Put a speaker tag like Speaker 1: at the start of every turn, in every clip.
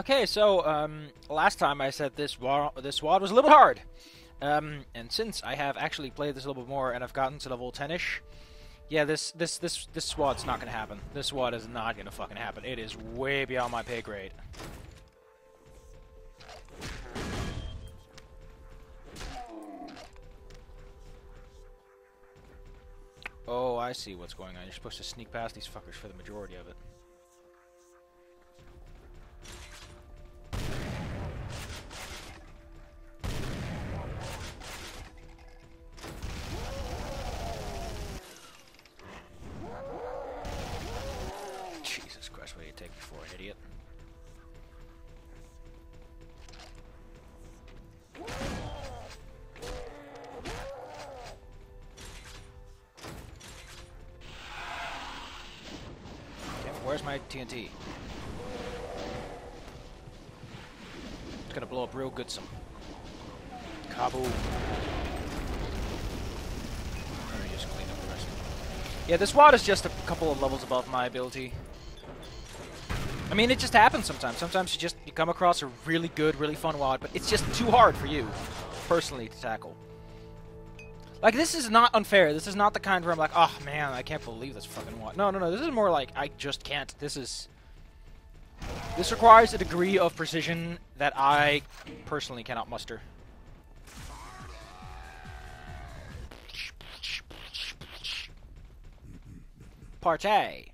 Speaker 1: Okay, so last time I said this WAD was a little bit hard, and since I have actually played this a little bit more and I've gotten to level 10ish, yeah, this SWAT's not gonna happen. This SWAT is not gonna fucking happen. It is way beyond my pay grade. Oh, I see what's going on. You're supposed to sneak past these fuckers for the majority of it. Jesus Christ, what do you take me for, an idiot? Where's my TNT? It's gonna blow up real good some. Kaboom. Let me just clean up the rest of it. Yeah, this WAD is just a couple of levels above my ability. I mean, it just happens sometimes. Sometimes you come across a really good, really fun WAD, but it's just too hard for you, personally, to tackle. Like, this is not unfair. This is not the kind where I'm like, oh, man, I can't believe this fucking WAD. No, no, no. This is more like, I just can't. This requires a degree of precision that I personally cannot muster. Partay.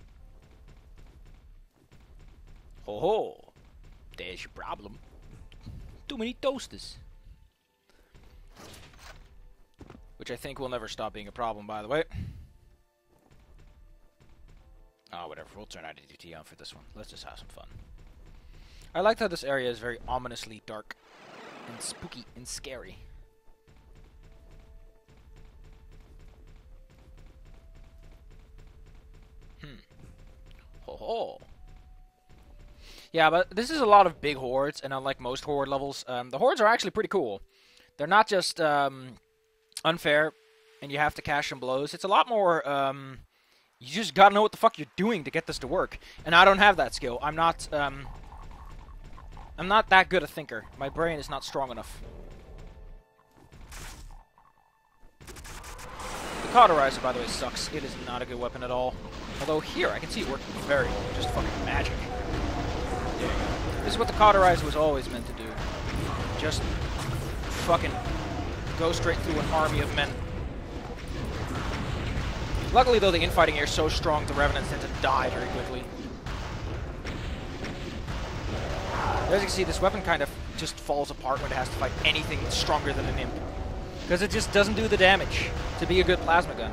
Speaker 1: Ho ho. There's your problem. Too many toasters. Which I think will never stop being a problem, by the way. Oh, whatever. We'll turn IDT on for this one. Let's just have some fun. I like how this area is very ominously dark and spooky and scary. Ho ho. Yeah, but this is a lot of big hordes, and unlike most horde levels, the hordes are actually pretty cool. They're not just unfair, and you have to cash some blows. It's a lot more, you just gotta know what the fuck you're doing to get this to work. And I don't have that skill. I'm not that good a thinker. My brain is not strong enough. The Cauterizer, by the way, sucks. It is not a good weapon at all. Although here, I can see it working very, just fucking magic. There you go. This is what the Cauterizer was always meant to do. Just fucking go straight through an army of men. Luckily, though, the infighting here is so strong, the Revenants tend to die very quickly. As you can see, this weapon kind of just falls apart when it has to fight anything stronger than an imp. Because it just doesn't do the damage to be a good plasma gun.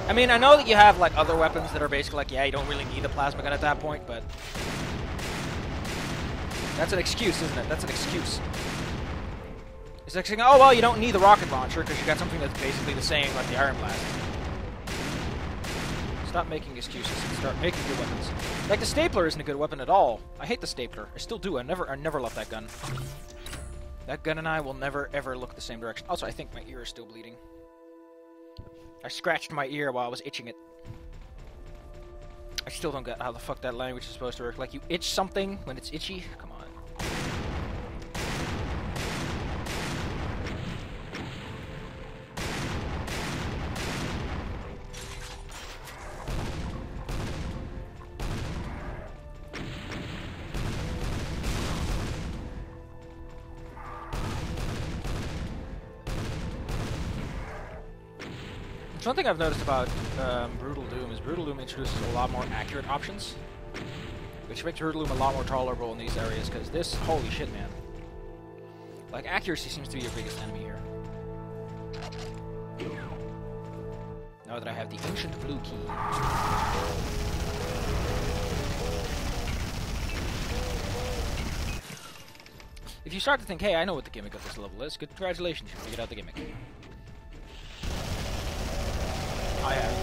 Speaker 1: I mean, I know that you have, like, other weapons that are basically like, yeah, you don't really need a plasma gun at that point, but that's an excuse, isn't it? That's an excuse. It's like saying, oh, well, you don't need the rocket launcher because you got something that's basically the same like the Iron Blast. Stop making excuses and start making good weapons. Like, the stapler isn't a good weapon at all. I hate the stapler. I still do. I never love that gun. That gun and I will never, ever look the same direction. Also, I think my ear is still bleeding. I scratched my ear while I was itching it. I still don't get how the fuck that language is supposed to work. Like, you itch something when it's itchy? Come on. One thing I've noticed about Brutal Doom is Brutal Doom introduces a lot more accurate options, which makes Brutal Doom a lot more tolerable in these areas, because this, holy shit, man. Like, accuracy seems to be your biggest enemy here. Now that I have the ancient blue key. If you start to think, hey, I know what the gimmick of this level is, congratulations, you figured out the gimmick. I have.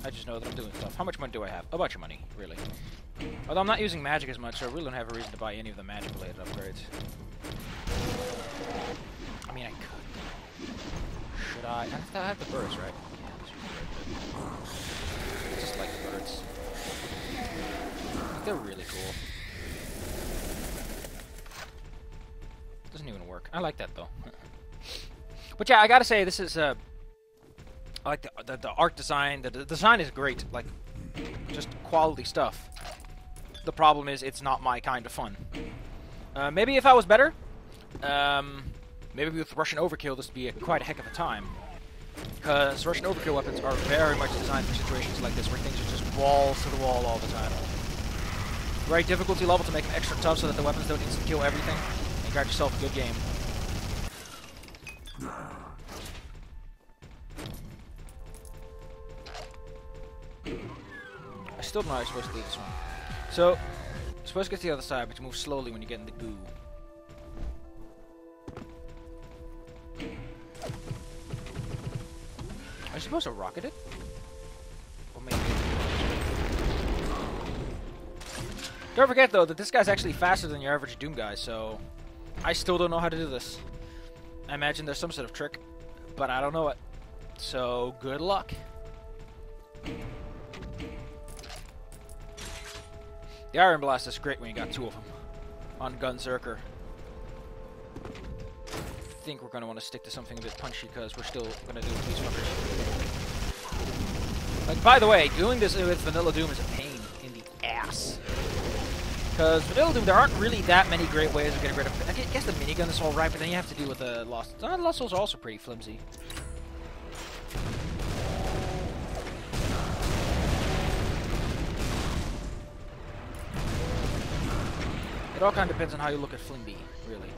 Speaker 1: I just know that I'm doing stuff. How much money do I have? A bunch of money, really. Although I'm not using magic as much, so I really don't have a reason to buy any of the magic-related upgrades. I mean, I could. Should I? I have the birds, right? Yeah, this would be very good. I just like the birds. they're really cool. Doesn't even work. I like that though. But yeah, I gotta say this is I like the art design. The design is great. Like just quality stuff. The problem is it's not my kind of fun. Maybe if I was better, maybe with Russian Overkill this would be quite a heck of a time. Because Russian Overkill weapons are very much designed for situations like this, where things are just walls to the wall all the time. Right difficulty level to make them extra tough so that the weapons don't instant kill everything, and you got yourself a good game. I still don't know how you're supposed to do this one. So, you're supposed to get to the other side, but you move slowly when you get in the goo. Are you supposed to rocket it? Or maybe... Don't forget, though, that this guy's actually faster than your average Doom guy, so... I still don't know how to do this. I imagine there's some sort of trick, but I don't know it. So, good luck. The Iron Blast is great when you got two of them on Gunzerker. I think we're going to want to stick to something a bit punchy because we're still going to do these fuckers. Like, by the way, doing this with Vanilla Doom is a pain in the ass. Because Vanilla Doom, there aren't really that many great ways of getting rid of... I guess the minigun is alright, but then you have to deal with the Lost... Lost Souls are also pretty flimsy. It all kind of depends on how you look at Flimby, really.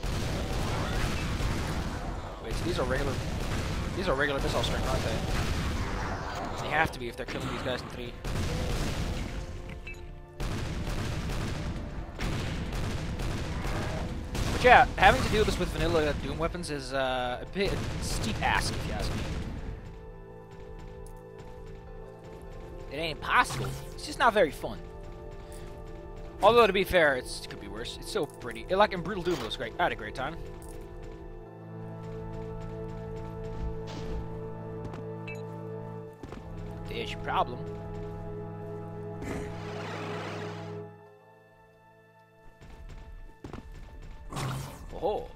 Speaker 1: Wait, so these are regular missile strength, aren't they? They have to be if they're killing these guys in 3. But yeah, having to do this with vanilla Doom weapons is a bit steep ask, if you ask me. It ain't impossible. It's just not very fun. Although, to be fair, it could be worse. It's so pretty. Like in Brutal Doom, it was great. I had a great time. There's your problem. Oh.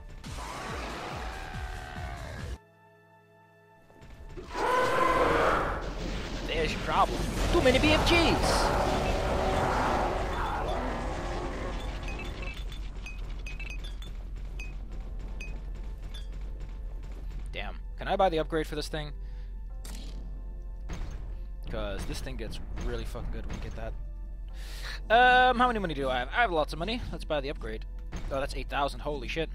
Speaker 1: There's your problem. Too many BFGs! Damn. Can I buy the upgrade for this thing? Because this thing gets really fucking good when you get that. How many money do I have? I have lots of money. Let's buy the upgrade. Oh, that's 8,000. Holy shit.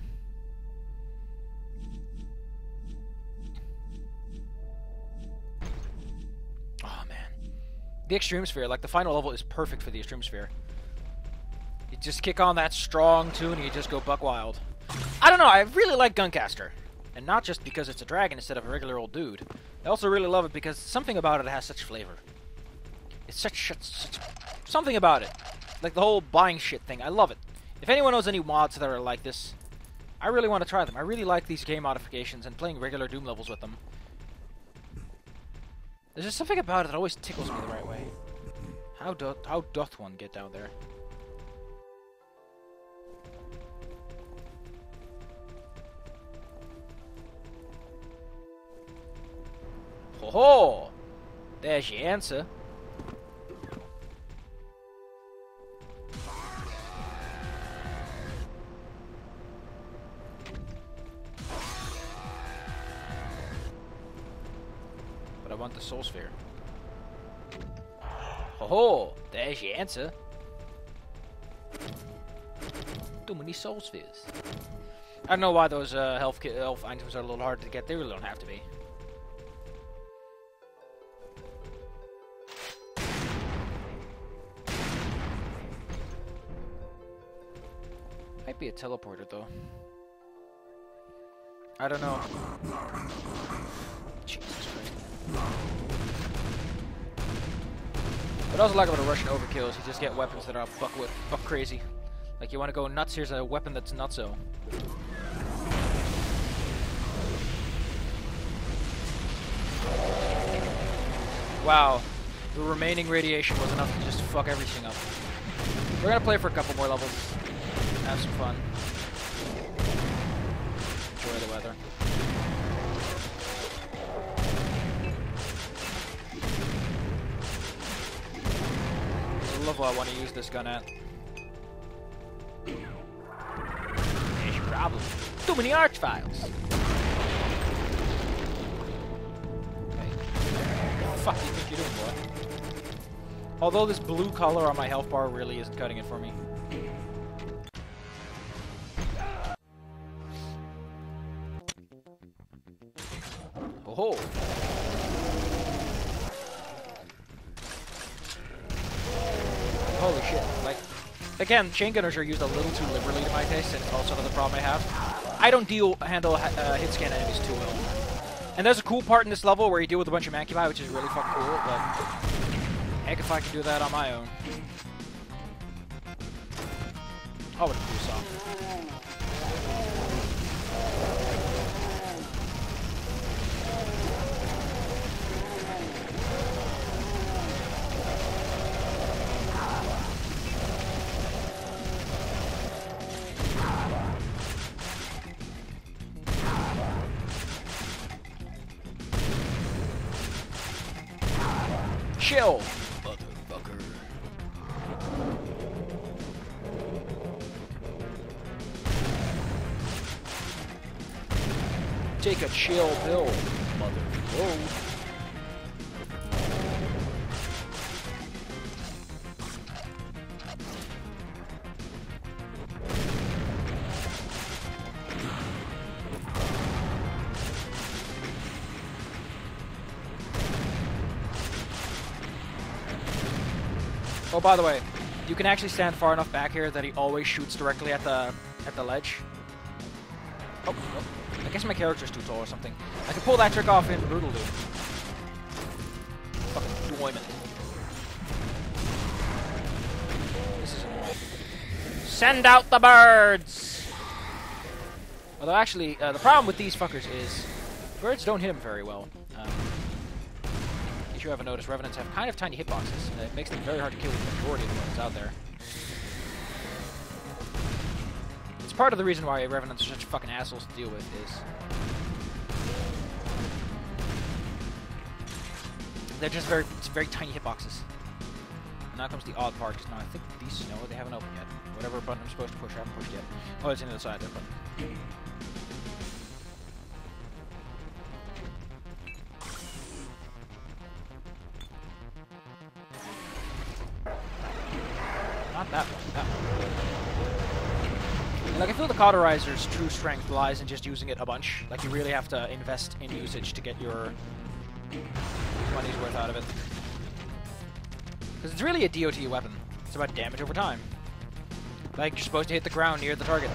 Speaker 1: Oh, man. The Extreme Sphere, like the final level is perfect for the Extreme Sphere. You just kick on that strong tune and you just go buck wild. I don't know, I really like Guncaster. And not just because it's a dragon instead of a regular old dude. I also really love it because something about it has such flavor. It's such something about it. Like the whole buying shit thing. I love it. If anyone knows any mods that are like this, I really want to try them. I really like these game modifications and playing regular Doom levels with them. There's just something about it that always tickles me the right way. How doth one get down there? Ho ho! There's your answer. But I want the Soul Sphere. Ho ho! There's your answer. Too many Soul Spheres. I don't know why those health items are a little hard to get. They really don't have to be. Might be a teleporter though. I don't know. Jesus Christ. What I also like about a Russian Overkill is you just get weapons that are buck crazy. Like you want to go nuts, here's a weapon that's nutso. Wow. The remaining radiation was enough to just fuck everything up. We're gonna play for a couple more levels. Have some fun. Enjoy the weather. There's a level I want to use this gun at. There's your problem. Too many arch files. Okay. What the fuck do you think you're doing, boy? Although this blue color on my health bar really isn't cutting it for me. Oh-ho! Holy shit. Like, again, chain gunners are used a little too liberally to my taste, and it's also another problem I have. I don't handle hit scan enemies too well. And there's a cool part in this level where you deal with a bunch of Mancubi, which is really fucking cool, but heck if I can do that on my own. Oh, what a cool song. Chill, motherfucker. Take a chill pill, motherfucker. Oh, by the way, you can actually stand far enough back here that he always shoots directly at the ledge. Oh, oh, I guess my character's too tall or something. I can pull that trick off in Brutal Doom. Fucking deployment. This is annoying. Send out the birds! Although actually, the problem with these fuckers is birds don't hit them very well. You haven't noticed, Revenants have kind of tiny hitboxes. It makes them very hard to kill the majority of the ones out there. It's part of the reason why Revenants are such fucking assholes to deal with, is they're just very tiny hitboxes. And now comes the odd part, because now I think these know they haven't opened yet. Whatever button I'm supposed to push, I haven't pushed yet. Oh, it's on the other side there, but... Not that one, that one. Like, I feel the cauterizer's true strength lies in just using it a bunch. Like, you really have to invest in usage to get your money's worth out of it. Because it's really a DOT weapon. It's about damage over time. Like, you're supposed to hit the ground near the target.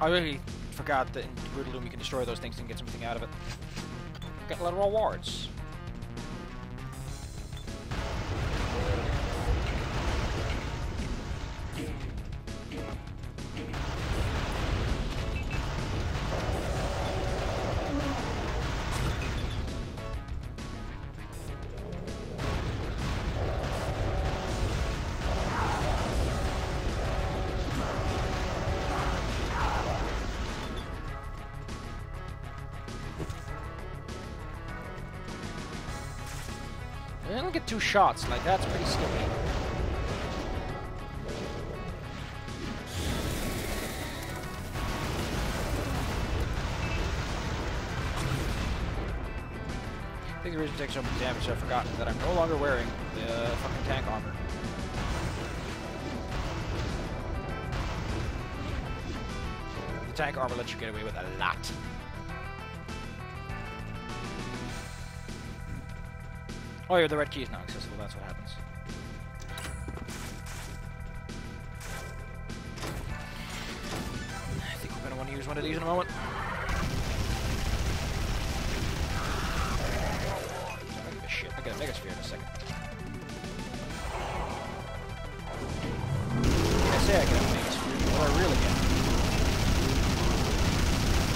Speaker 1: I really forgot that in Brutal Doom you can destroy those things and get something out of it. Get little rewards. I don't get 2 shots, like that's pretty skippy. I think the reason it takes so much damage I've forgotten that I'm no longer wearing the fucking tank armor. The tank armor lets you get away with a lot. Oh yeah, the red key is not accessible, that's what happens. I think we're going to want to use one of these in a moment. I don't give a shit, I get a Mega Sphere in a second. I say I get a Mega Sphere, but what I really get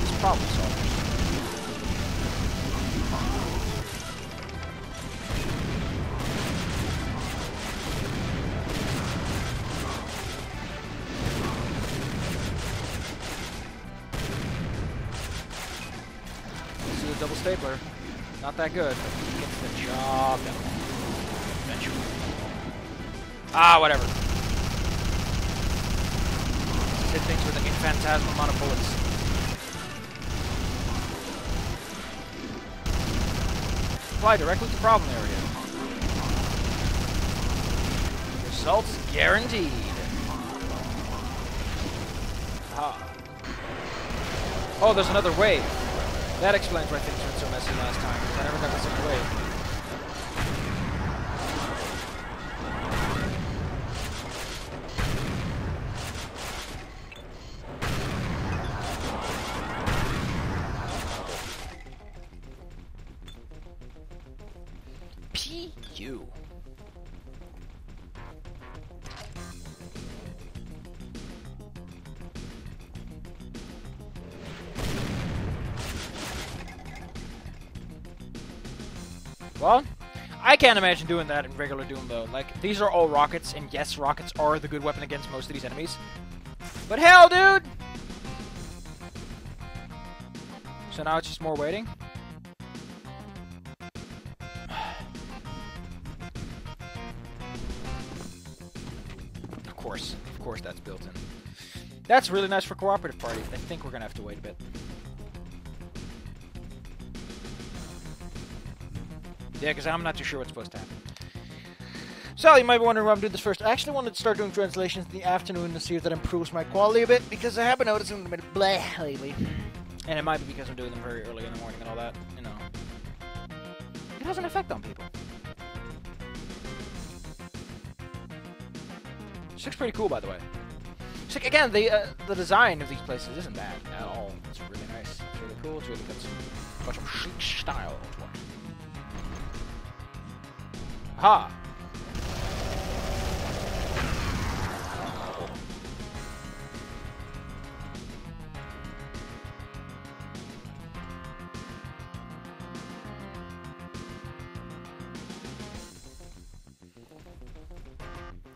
Speaker 1: is problem solvers. stapler. Not that good, but he gets the job done. Eventually. Ah, whatever. Just hit things with an infinitesimal amount of bullets. Fly directly to problem area. Results guaranteed. Ah. Oh, there's another wave. That explains why things went so messy last time, because I never got the second wave. P.U. Well, I can't imagine doing that in regular Doom, though. Like, these are all rockets, and yes, rockets are the good weapon against most of these enemies. But hell, dude! So now it's just more waiting? Of course that's built in. That's really nice for cooperative parties. I think we're gonna have to wait a bit. Yeah, because I'm not too sure what's supposed to happen. So, you might be wondering why I'm doing this first. I actually wanted to start doing translations in the afternoon to see if that improves my quality a bit, because I have been noticing them a bit bleh lately. And it might be because I'm doing them very early in the morning and all that, you know. It has an effect on people. This looks pretty cool, by the way. It's like, again, the design of these places isn't bad at all. It's really nice. It's really cool. It's really got a bunch of chic style to it. Ha!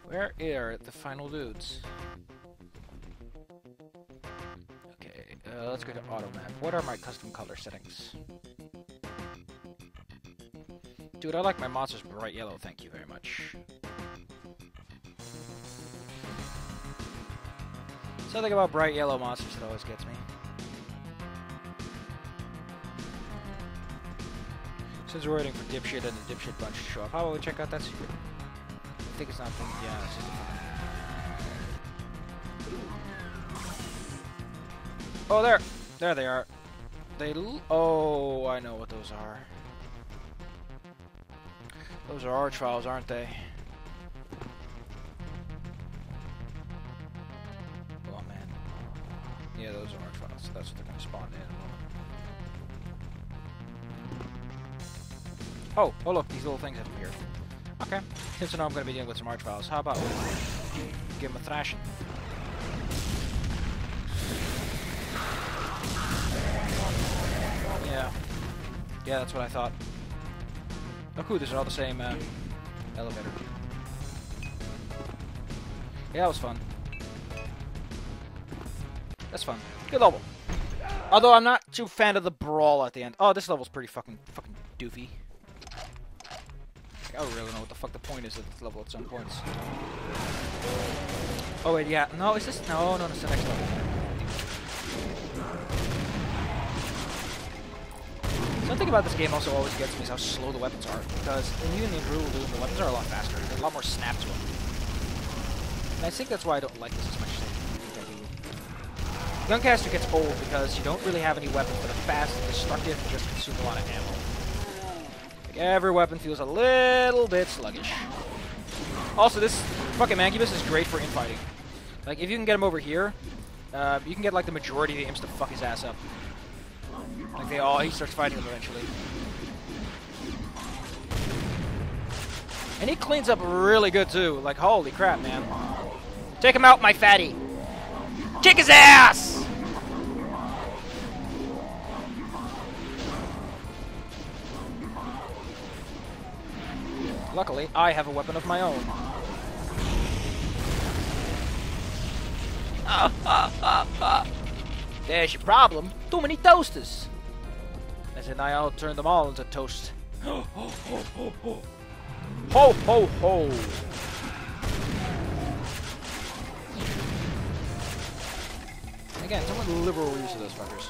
Speaker 1: Where are the final dudes? Okay, let's go to auto map. What are my custom color settings? Dude, I like my monsters bright yellow, thank you very much. Something about bright yellow monsters that always gets me. Since we're waiting for Dipshit and the Dipshit bunch to show up, how about we check out that secret? I think it's not from, yeah, it's just a... Oh, there! There they are. Oh, I know what those are. Those are arch files, aren't they? Oh, man. Yeah, those are arch files. That's what they're going to spawn in a moment. Oh, look, these little things have appeared. Okay. Since I know I'm going to be dealing with some arch files, how about we give them a thrashing? Yeah. Yeah, that's what I thought. Oh, cool, these are all the same elevator. Yeah, that was fun. That's fun. Good level. Although I'm not too fan of the brawl at the end. Oh, this level's pretty fucking doofy. I don't really know what the fuck the point is of this level at some points. Oh wait, yeah. No, is this? No, it's the next level. Something about this game also always gets me is how slow the weapons are, because even in Rule Doom, the weapons are a lot faster. There's a lot more snap to them. And I think that's why I don't like this as much as I think I do. Guncaster gets old because you don't really have any weapons that are fast and destructive and just consume a lot of ammo. Like every weapon feels a little bit sluggish. Also, this fucking Mancubus is great for infighting. Like, if you can get him over here, you can get like the majority of the imps to fuck his ass up. Like he starts fighting them eventually. And he cleans up really good too. Like, holy crap, man. Take him out, my fatty. Kick his ass! Luckily, I have a weapon of my own. There's your problem. Too many toasters. As in, I'll turn them all into toast. Ho, ho, ho, ho. Ho, ho, ho. Again, somewhat liberal use of those fuckers.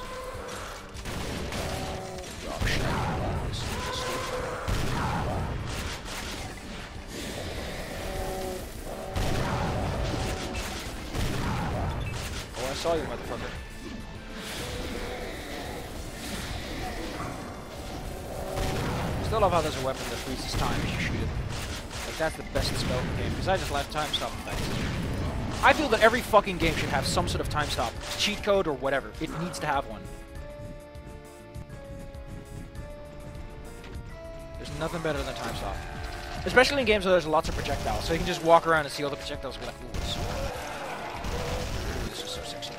Speaker 1: Oh, I saw you, motherfucker. Still love how there's a weapon that freezes time as you shoot it. Like, that's the best spell in the game, because I just like time stop effects. I feel that every fucking game should have some sort of time stop. Cheat code or whatever. It needs to have one. There's nothing better than time stop. Especially in games where there's lots of projectiles. So you can just walk around and see all the projectiles and be like, ooh, this is so sexy.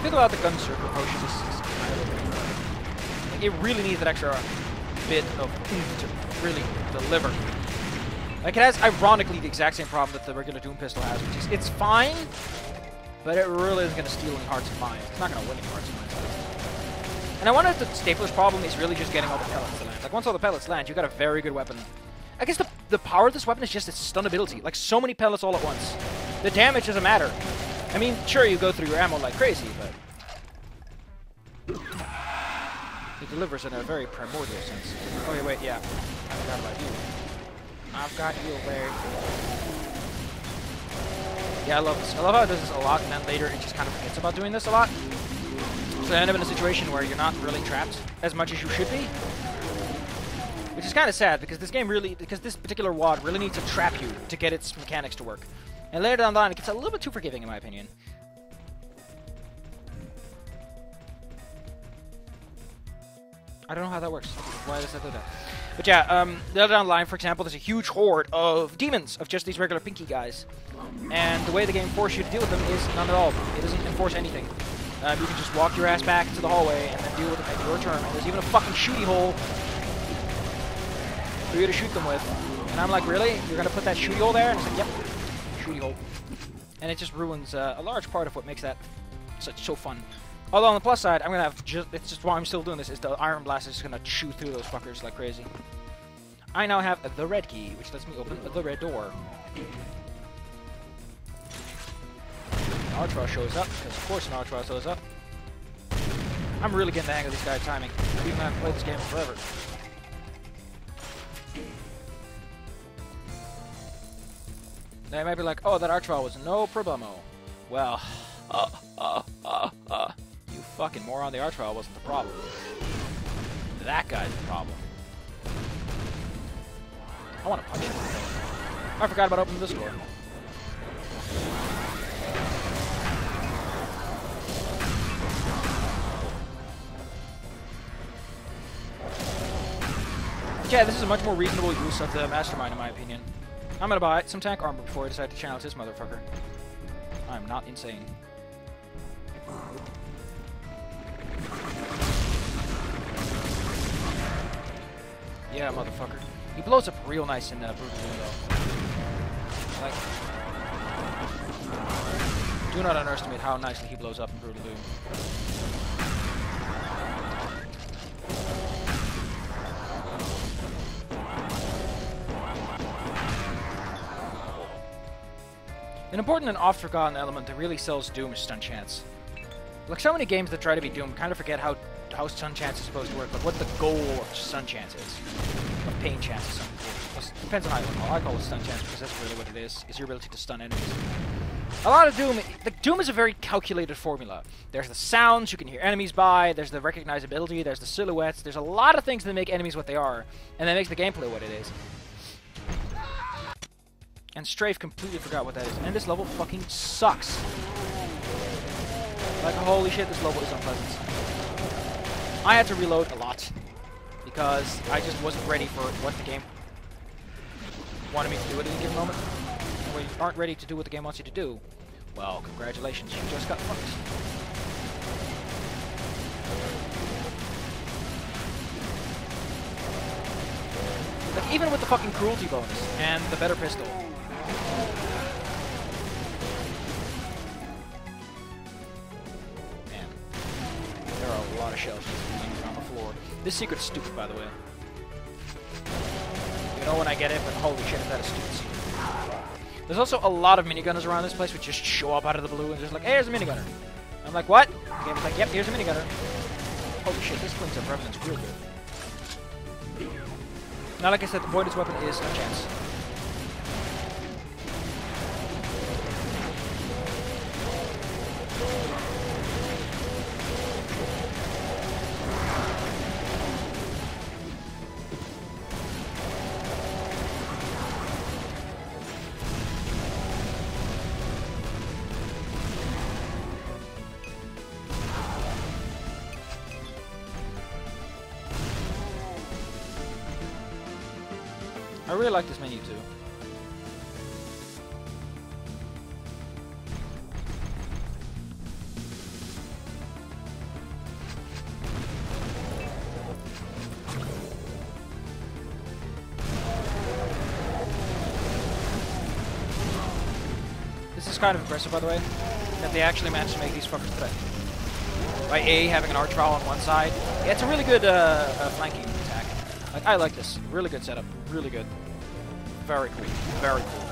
Speaker 1: Think about the gun circle potion. Like, it really needs that extra bit of oomph to really deliver. Like, it has, ironically, the exact same problem that the regular Doom pistol has, which is, it's fine, but it really isn't going to steal any hearts and minds. It's not going to win any hearts and minds. And I wonder if the stapler's problem is really just getting all the pellets to land. Like, once all the pellets land, you've got a very good weapon. I guess the power of this weapon is just its stun ability. Like, so many pellets all at once. The damage doesn't matter. I mean, sure, you go through your ammo like crazy, but it delivers in a very primordial sense. Oh, wait, yeah. I forgot about you. I've got you, babe. Yeah, I love this. I love how it does this a lot, and then later it just kind of forgets about doing this a lot. So I end up in a situation where you're not really trapped as much as you should be. Which is kind of sad, because this game really, because this particular WAD really needs to trap you to get its mechanics to work. And later down the line, it gets a little bit too forgiving, in my opinion. I don't know how that works. Why does that do that? But yeah, later down the line, for example, there's a huge horde of demons, of just these regular pinky guys. And the way the game forces you to deal with them is none at all. It doesn't enforce anything. You can just walk your ass back to the hallway and then deal with them at your turn. And there's even a fucking shooty hole for you to shoot them with. And I'm like, really? You're going to put that shooty hole there? And it's like, yep, shooty hole. And it just ruins a large part of what makes that so fun. Although on the plus side, I'm gonna have it's just why I'm still doing this, is the Iron Blast is just gonna chew through those fuckers like crazy. I now have the red key, which lets me open the red door. Archwell shows up, because of course an Archwell shows up. I'm really getting the hang of these guys' timing. Even though I've played this game forever. They might be like, oh, that Archwell was no problemo. Well, you fucking moron, the Archwell wasn't the problem. That guy's the problem. I want to punch him. I forgot about opening this door. Yeah, this is a much more reasonable use of the Mastermind, in my opinion. I'm gonna buy some tank armor before I decide to challenge this motherfucker. I'm not insane. Yeah, motherfucker. He blows up real nice in Brutal Doom, though. Like, do not underestimate how nicely he blows up in Brutal Doom. An important and oft-forgotten element that really sells Doom is stun chance. Like, so many games that try to be Doom kind of forget how stun chance is supposed to work, but what the goal of stun chance is. Of pain chance is something. Well, depends on how you call it. I call it stun chance because that's really what it is your ability to stun enemies. A lot of Doom, Doom is a very calculated formula. There's the sounds you can hear enemies by, there's the recognizability, there's the silhouettes, there's a lot of things that make enemies what they are, and that makes the gameplay what it is. And Strafe completely forgot what that is. And this level fucking sucks. Like, holy shit, this level is unpleasant. I had to reload a lot. Because I just wasn't ready for what the game wanted me to do at any given moment. And when you aren't ready to do what the game wants you to do, well, congratulations, you just got fucked. Like, even with the fucking cruelty bonus and the better pistol, man, shells on the floor. This secret's stupid, by the way. You know when I get it, but holy shit, is that a stupid secret. There's also a lot of minigunners around this place which just show up out of the blue and just like, hey, here's a minigunner. I'm like, what? The game's like, yep, here's a minigunner. Holy shit, this cleans up Revenant's real good. Now, like I said, the Void's weapon is a chance. I really like this menu too. This is kind of impressive, by the way, that they actually managed to make these fuckers threat. By A, having an arch trowel on one side. Yeah, it's a really good flanking attack. Like, I like this. Really good setup. Really good. Very cool. Very cool.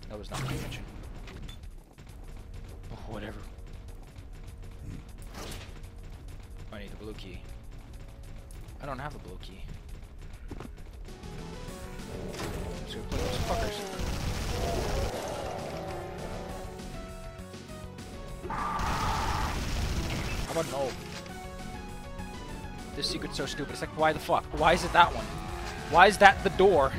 Speaker 1: That was not my intention. Oh, whatever. I need the blue key. I don't have the blue key. So we play those fuckers. How about no? This secret's so stupid. It's like, why the fuck? Why is it that one? Why is that the door?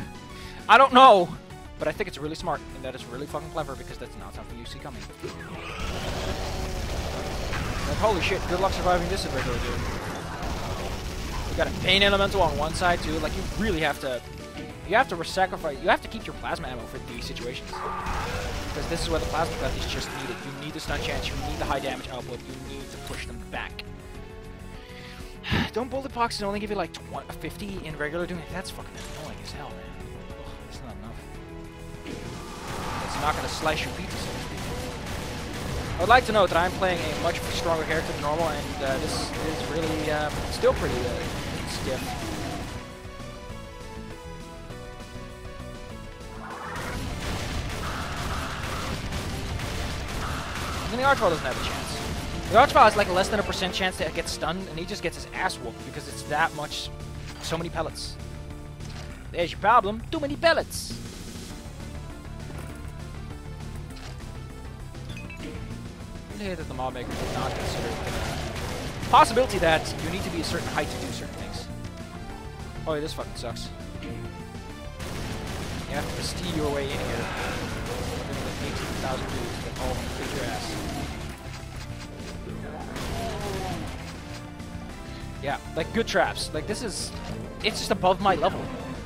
Speaker 1: I don't know! But I think it's really smart, and that is really fucking clever, because that's not something you see coming. Like, holy shit, good luck surviving this in regular, dude. You got a pain elemental on one side, too. Like, you really have to... You have to sacrifice... You have to keep your plasma ammo for these situations. Because this is where the plasma cut is just needed. You need the stun chance, you need the high damage output, you need to push them back. Don't bullet boxes only give you, like, 50 in regular, dude? That's fucking annoying as hell, man. Ugh, that's not enough. It's not going to slice your pizza, so to speak. I would like to note that I'm playing a much stronger character than normal, and this is really still pretty stiff. And the Archvile doesn't have a chance. The Archvile has like less than a % chance to get stunned, and he just gets his ass whooped because it's that much, so many pellets. There's your problem, too many pellets. That the mob maker did not consider the possibility that you need to be a certain height to do certain things. Oh, yeah, this fucking sucks. You have to steal your way in here. Like 18,000 dudes that all beat your ass. Yeah, like good traps. Like this is, it's just above my level.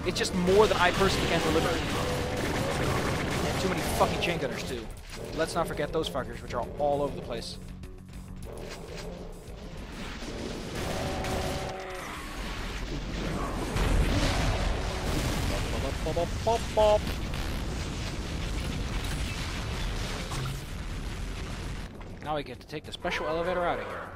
Speaker 1: It's just more than I personally can deliver. And too many fucking chain gunners too. Let's not forget those fuckers, which are all over the place. Now we get to take the special elevator out of here.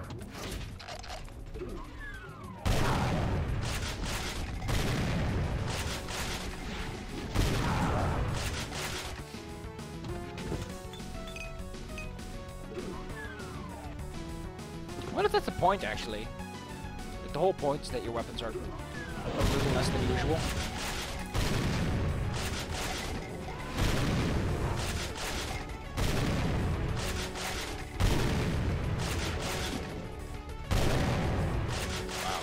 Speaker 1: What if that's the point, actually? Like, the whole point is that your weapons are a little less than usual. Wow.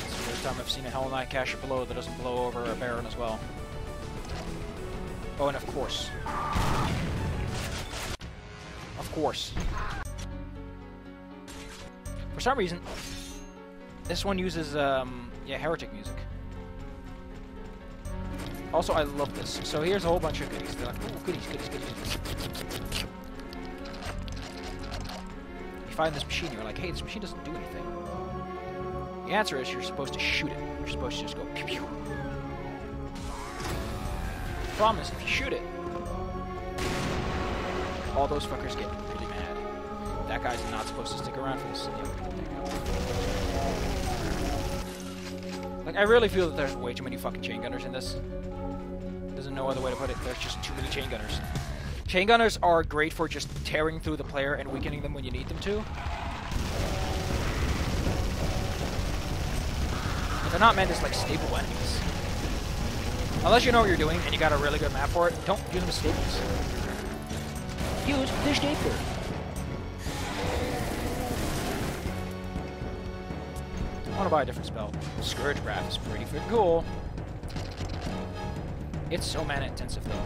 Speaker 1: It's the first time I've seen a Hell Knight caster blow that doesn't blow over a Baron as well. Oh, and of course. Of course. For some reason, this one uses, yeah, heretic music. Also, I love this. So here's a whole bunch of goodies. They're like, oh, goodies, goodies, goodies. You find this machine, you're like, hey, this machine doesn't do anything. The answer is you're supposed to shoot it. You're supposed to just go pew pew. The problem is, if you shoot it, all those fuckers get really mad. That guy's not supposed to stick around for this. Like, I really feel that there's way too many fucking chain gunners in this. There's no other way to put it. There's just too many chain gunners. Chain gunners are great for just tearing through the player and weakening them when you need them to. But they're not meant as, like, staple enemies. Unless you know what you're doing and you got a really good map for it, don't use them as staples. Use the stapler. I want to buy a different spell. Scourge Breath is pretty freaking cool. It's so mana intensive though.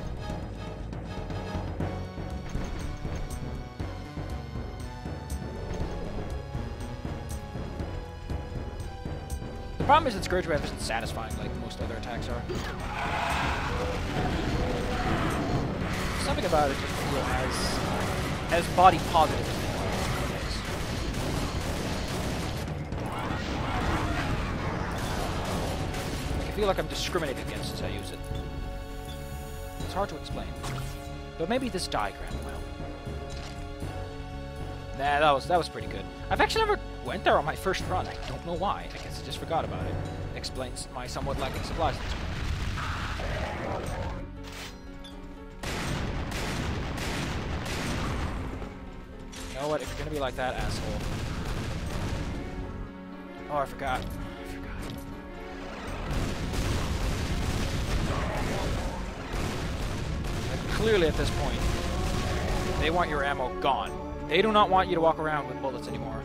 Speaker 1: The problem is that Scourge Breath isn't satisfying like most other attacks are. Something about it just feel as body positive as I feel like I'm discriminated against as I use it. It's hard to explain. But maybe this diagram will help. Nah, that was pretty good. I've actually never went there on my first run. I don't know why. I guess I just forgot about it. Explains my somewhat lacking supplies at this point. You know what? If you're gonna be like that, asshole. Oh, I forgot. Clearly at this point, they want your ammo gone. They do not want you to walk around with bullets anymore.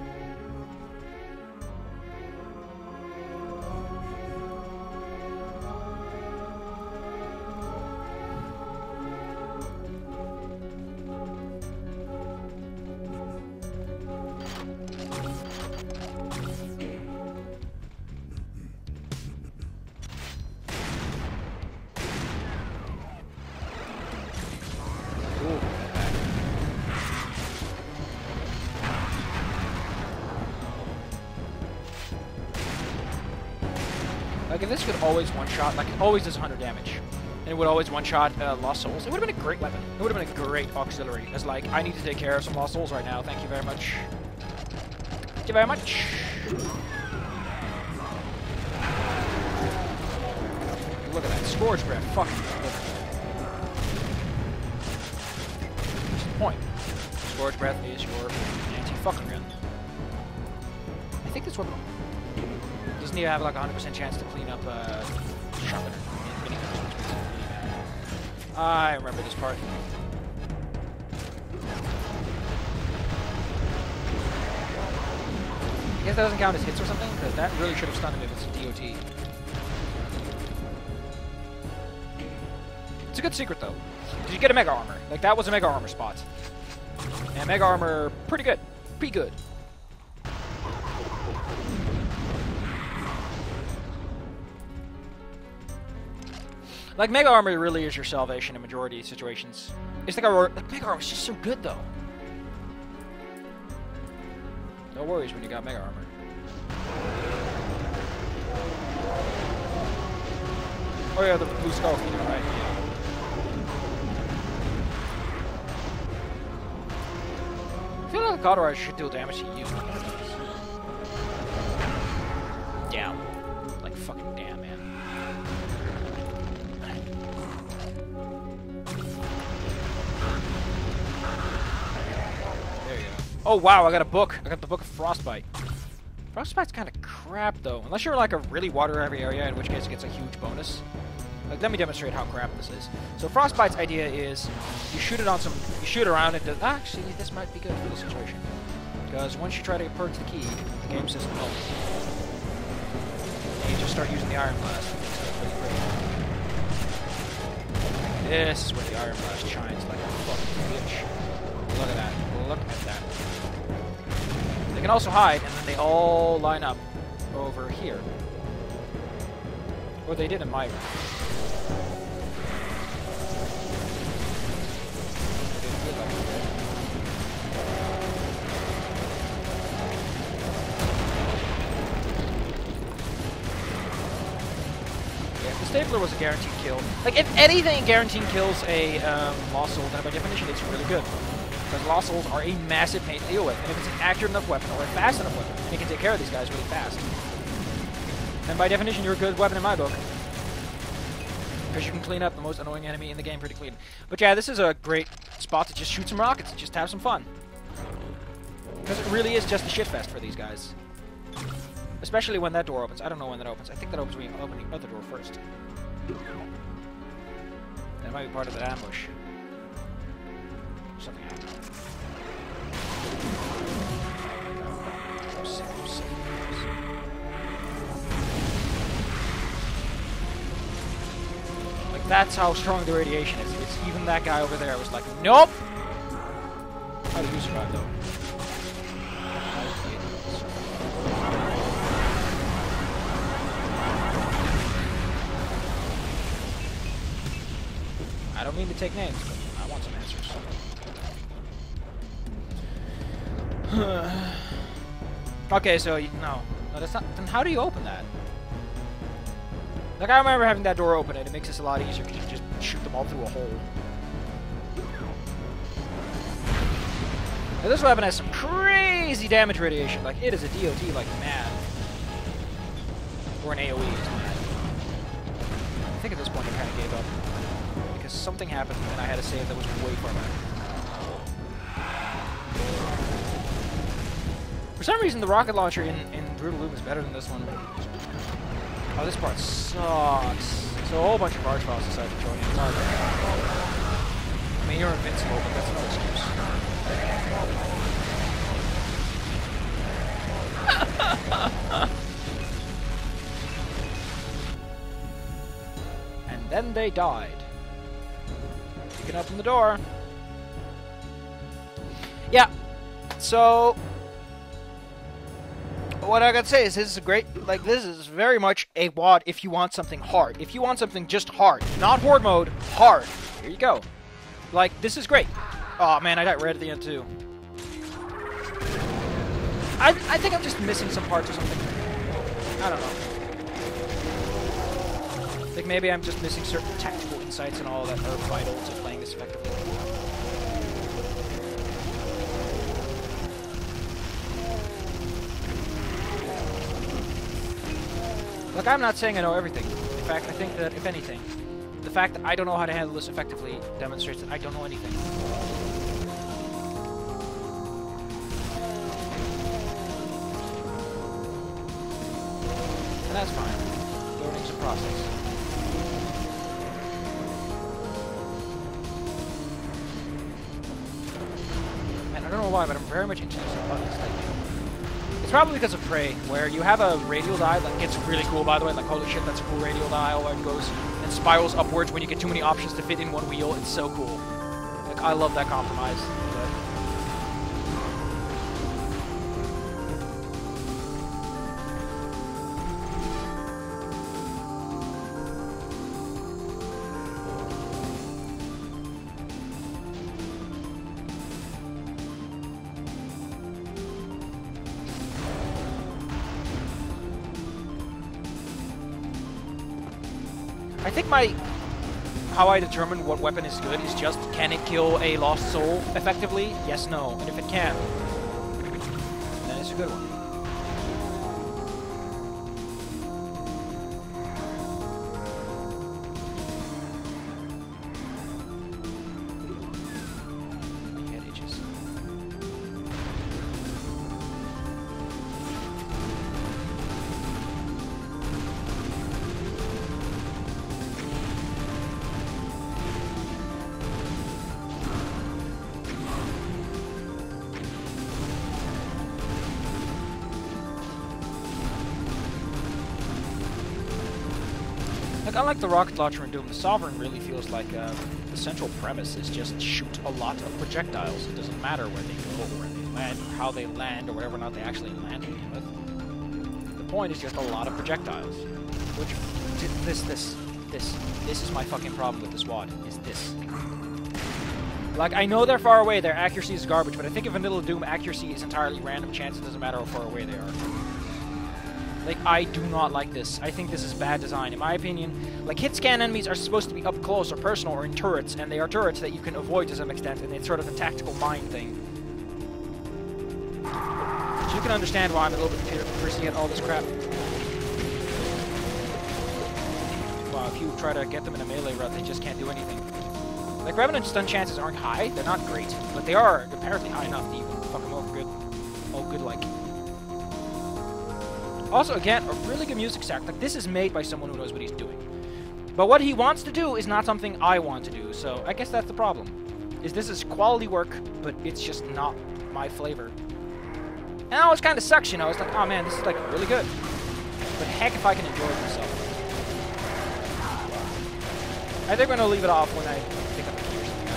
Speaker 1: Like, if this could always one-shot, like, it always does 100 damage, and it would always one-shot Lost Souls, it would have been a great weapon. It would have been a great auxiliary. It's like, I need to take care of some Lost Souls right now. Thank you very much. Thank you very much. Look at that. Scourge Breath. Fucking what's the point? Scourge Breath is your anti-fucking gun. I think this weapon doesn't even have like a 100% chance to clean up shotgun miniguns, which makes it really bad. I remember this part. I guess that doesn't count as hits or something, because that really should have stunned him if it's a DOT. It's a good secret though. Did you get a Mega Armor? Like, that was a Mega Armor spot. And Mega Armor, pretty good. Pretty good. Like, Mega Armor really is your salvation in majority of situations. It's like Mega Armor is just so good, though. No worries when you got Mega Armor. Oh yeah, the blue skull feeder, right? Yeah. I feel like the Cacowards should deal damage to you. Damn. Like, fucking damn, man. There you go. Oh wow, I got a book. I got the Book of Frostbite. Frostbite's kind of crap though, unless you're like a really water-heavy area, in which case it gets a huge bonus. Like, let me demonstrate how crap this is. So Frostbite's idea is you shoot it on some, you shoot around it. Actually, this might be good for this situation, because once you try to perch the key, the game says no. And you just start using the Iron Blast. This is where the Iron Blast shines like a fucking bitch. Look at that. Look at that. They can also hide, and then they all line up over here. Or they did in my room. Stapler was a guaranteed kill. Like, if anything guaranteeing kills a Lost Soul, then by definition it's really good. Because Lost Souls are a massive pain to deal with. And if it's an accurate enough weapon, or a fast enough weapon, and you can take care of these guys really fast, then by definition you're a good weapon in my book. Because you can clean up the most annoying enemy in the game pretty clean. But yeah, this is a great spot to just shoot some rockets and just have some fun. Because it really is just a shitfest for these guys. Especially when that door opens. I don't know when that opens. I think that opens when you open the other door first. That might be part of that ambush. Something happened. Like, that's how strong the radiation is. It's even that guy over there was like, nope! How did you survive, though? I don't mean to take names, but I want some answers. Okay, so no, that's not. Then how do you open that? Like, I remember having that door open, and it makes this a lot easier because you just shoot them all through a hole. Now, this weapon has some crazy damage radiation. Like, it is a DOT like mad, or an AOE is mad. I think at this point I kind of gave up. Because something happened and I had a save that was way far back. For some reason, the rocket launcher in Brutal Loom is better than this one. Oh, this part sucks. So a whole bunch of Arch files decided to join in. It's hard. I mean, you're invincible, but that's no excuse. And then they died. You can open the door. Yeah. So what I gotta say is this is a great, like, this is very much a WOD if you want something hard. If you want something just hard. Not horde mode, hard. Here you go. Like, this is great. Oh man, I got red at the end too. I think I'm just missing some parts or something. I don't know. Like, maybe I'm just missing certain tactical insights and all that are vital to playing this effectively. Look, I'm not saying I know everything. In fact, I think that, if anything, the fact that I don't know how to handle this effectively demonstrates that I don't know anything. And that's fine. Learning's a process. And I don't know why, but I'm very much into this buttons lately. It's probably because of Prey, where you have a radial die that gets really cool, by the way. Like, holy shit, that's a cool radial die, where it goes and spirals upwards when you get too many options to fit in one wheel. It's so cool. Like, I love that compromise. I think how I determine what weapon is good is just, can it kill a Lost Soul effectively? Yes, no. And if it can, then it's a good one. Like, unlike the rocket launcher in Doom, the Sovereign really feels like the central premise is just shoot a lot of projectiles. It doesn't matter where they go, or where they land, or how they land, or whatever or not they actually land to begin with. The point is just a lot of projectiles. Which, this is my fucking problem with this WOD, is this. Like, I know they're far away, their accuracy is garbage, but I think in Vanilla Doom, accuracy is entirely random chance, it doesn't matter how far away they are. Like, I do not like this. I think this is bad design, in my opinion. Like, hit scan enemies are supposed to be up close or personal or in turrets, and they are turrets that you can avoid to some extent, and it's sort of a tactical mind thing. So you can understand why I'm a little bit thirsty at all this crap. Wow, if you try to get them in a melee route, they just can't do anything. Like, Revenant stun chances aren't high, they're not great, but they are apparently high enough to even fuck them over good. Oh, good, like. Also, again, a really good music stack. Like, this is made by someone who knows what he's doing. But what he wants to do is not something I want to do, so I guess that's the problem. Is this is quality work, but it's just not my flavor. And it always kind of sucks, you know. It's like, oh man, this is like really good. But heck if I can enjoy it myself. I think I'm going to leave it off when I pick up the key or something.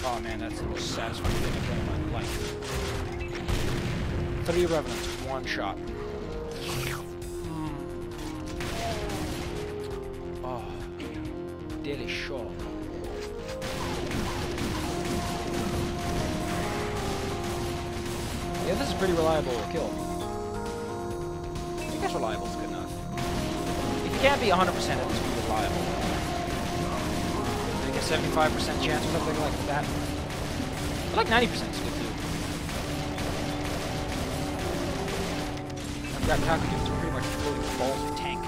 Speaker 1: Oh man, that's the most satisfying thing I've done in my life. 3 Revenants, 1 shot. Oh, delicious. Yeah, this is a pretty reliable kill. I guess reliable is good enough. If you can't be 100%, at least be reliable. Like a 75% chance or something like that. I like 90% is good too. I've got Cacowards pretty much floating balls of tank.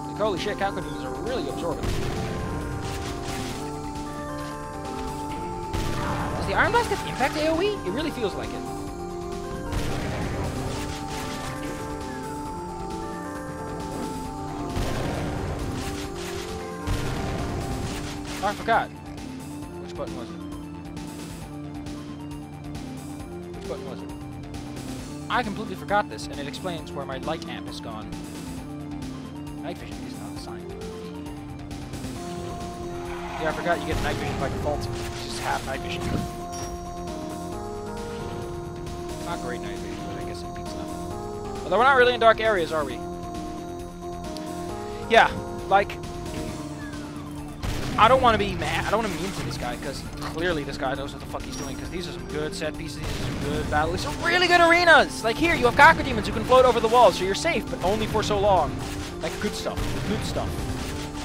Speaker 1: Like, holy shit, Cacowards are really absorbent. Does the Iron Blast get impact AoE? It really feels like it. Oh, I forgot. Which button was it? Which button was it? I completely forgot this, and it explains where my light amp has gone. Night vision is not assigned. Yeah, I forgot you get night vision by default. It's just half night vision. Not great night vision, but I guess it beats enough. Although we're not really in dark areas, are we? Yeah, like... I don't want to be mad. I don't want to be mean to this guy, because clearly this guy knows what the fuck he's doing, because these are some good set pieces, these are some good battles, some really good arenas! Like here, you have Cocker Demons who can float over the walls, so you're safe, but only for so long. Like, good stuff. Good stuff.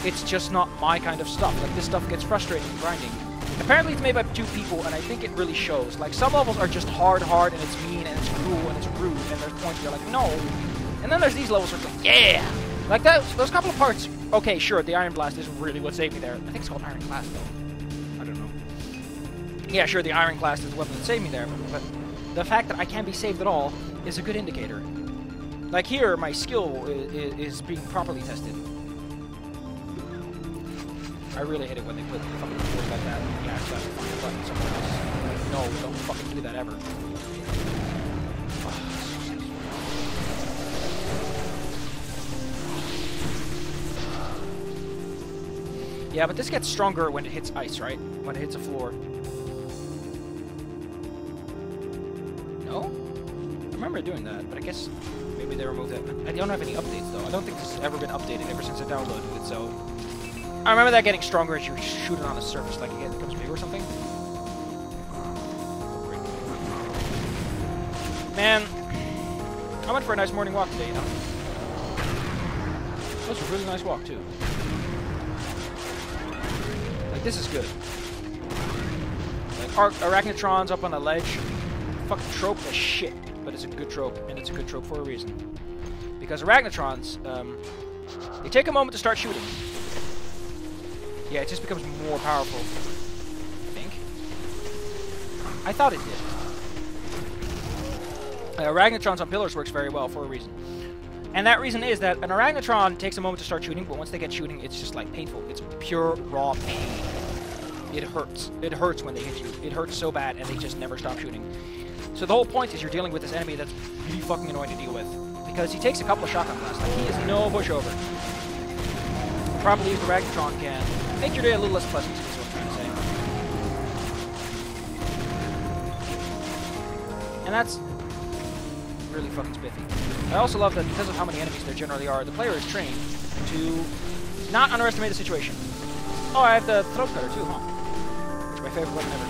Speaker 1: It's just not my kind of stuff. Like, this stuff gets frustrating and grinding. Apparently it's made by 2 people, and I think it really shows. Like, some levels are just hard, and it's mean, and it's cruel, and it's rude, and there's points where you're like, no! And then there's these levels where it's like, yeah! Like, those couple of parts, okay, sure, the Iron Blast isn't really what saved me there. I think it's called Iron Blast, though. I don't know. Yeah, sure, the Iron Blast is the weapon that saved me there, but the fact that I can't be saved at all is a good indicator. Like here, my skill is being properly tested. I really hate it when they put fucking force like that. Yeah, so I have to find a button somewhere else. Like, no, don't fucking do that ever. Yeah, but this gets stronger when it hits ice, right? When it hits a floor. No? I remember doing that, but I guess maybe they removed it. I don't have any updates, though. I don't think this has ever been updated ever since I downloaded it, so... I remember that getting stronger as you shoot it on a surface, like it becomes bigger or something. Man, I went for a nice morning walk today, you know? That was a really nice walk, too. This is good. Like, Arachnotrons up on the ledge. Fucking trope as shit. But it's a good trope, and it's a good trope for a reason. Because Arachnotrons, they take a moment to start shooting. Yeah, it just becomes more powerful. I think. I thought it did. Arachnotrons on pillars works very well for a reason. And that reason is that an Arachnotron takes a moment to start shooting, but once they get shooting, it's just like painful. It's pure, raw pain. It hurts. It hurts when they hit you. It hurts so bad, and they just never stop shooting. So the whole point is you're dealing with this enemy that's really fucking annoying to deal with. Because he takes a couple of shotgun blasts. Like, he is no pushover. Properly used Arachnotron can make your day a little less pleasant, is what I'm trying to say. And that's really fucking spiffy. I also love that because of how many enemies there generally are, the player is trained to not underestimate the situation. Oh, I have the throat cutter too, huh? Which is my favorite weapon ever.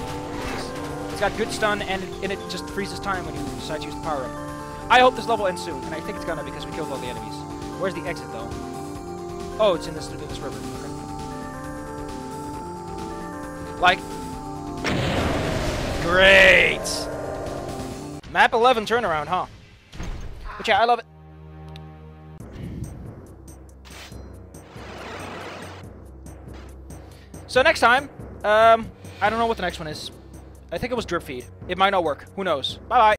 Speaker 1: It's got good stun, and it just freezes time when you decide to use the power-up. I hope this level ends soon, and I think it's gonna because we killed all the enemies. Where's the exit, though? Oh, it's in this river. Okay. Like... Great! Map 11 turnaround, huh? But yeah, I love it. So next time, I don't know what the next one is. I think it was Drip Feed. It might not work. Who knows? Bye-bye.